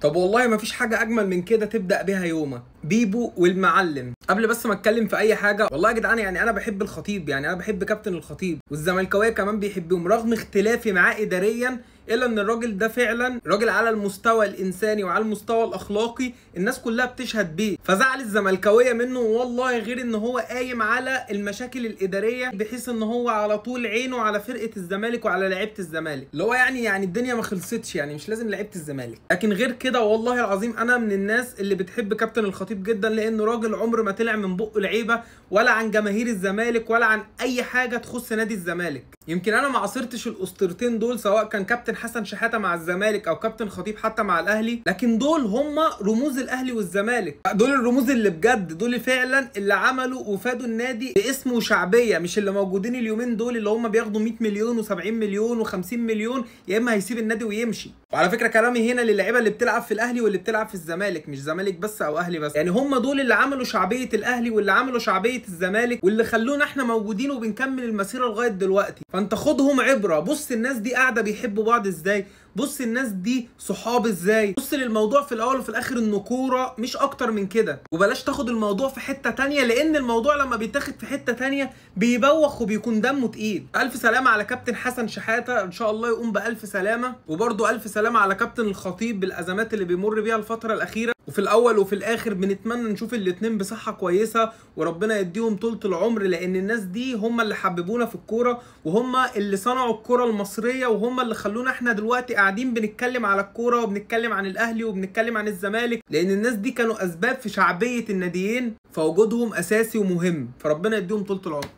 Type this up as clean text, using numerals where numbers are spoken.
طب والله مفيش حاجة أجمل من كده تبدأ بيها يومك. بيبو والمعلم. قبل بس ما اتكلم في اي حاجه، والله يا جدعان يعني انا بحب الخطيب، يعني انا بحب كابتن الخطيب، والزملكاويه كمان بيحبهم رغم اختلافي معاه اداريا، الا ان الراجل ده فعلا راجل على المستوى الانساني وعلى المستوى الاخلاقي الناس كلها بتشهد بيه. فزعل الزملكاويه منه والله، غير ان هو قايم على المشاكل الاداريه بحيث ان هو على طول عينه على فرقه الزمالك وعلى لعيبه الزمالك، اللي هو يعني الدنيا ما خلصتش، يعني مش لازم لعيبه الزمالك. لكن غير كده والله العظيم انا من الناس اللي بتحب كابتن الخطيب جدا، لانه راجل عمر ما طلع من بقه لعيبه ولا عن جماهير الزمالك ولا عن اي حاجه تخص نادي الزمالك. يمكن انا ما عاصرتش الاسطورتين دول، سواء كان كابتن حسن شحاته مع الزمالك او كابتن خطيب حتى مع الاهلي، لكن دول هم رموز الاهلي والزمالك، دول الرموز اللي بجد، دول فعلا اللي عملوا وفادوا النادي باسم وشعبيه، مش اللي موجودين اليومين دول اللي هم بياخدوا 100 مليون و70 مليون و50 مليون يا اما هيسيب النادي ويمشي. وعلى فكره كلامي هنا للعيبه اللي بتلعب في الاهلي واللي بتلعب في الزمالك، مش زمالك بس او اهلي بس، يعني هم دول اللي عملوا شعبيه الاهلي واللي عملوا شعبيه الزمالك واللي خلونا احنا موجودين وبنكمل المسيره لغايه دلوقتي. فانت خدهم عبره، بص الناس دي قاعده بيحبوا بعض ازاي، بص الناس دي صحاب ازاي، بص للموضوع في الاول وفي الاخر انه كوره مش اكتر من كده. وبلاش تاخد الموضوع في حته تانية، لان الموضوع لما بيتاخد في حته تانية بيبوخ وبيكون دمه تقيل. الف سلامه على كابتن حسن شحاته، ان شاء الله يقوم بالف سلامه، وبرده الف سلامه على كابتن الخطيب بالازمات اللي بيمر بيها الفتره الاخيره. وفي الاول وفي الاخر بنتمنى نشوف الاتنين بصحه كويسه وربنا يديهم طولة العمر، لان الناس دي هم اللي حببونا في الكوره وهم اللي صنعوا الكوره المصريه وهم اللي خلونا احنا دلوقتي قاعدين بنتكلم على الكوره وبنتكلم عن الاهلي وبنتكلم عن الزمالك، لان الناس دي كانوا اسباب في شعبيه الناديين، فوجودهم اساسي ومهم، فربنا يديهم طولة العمر.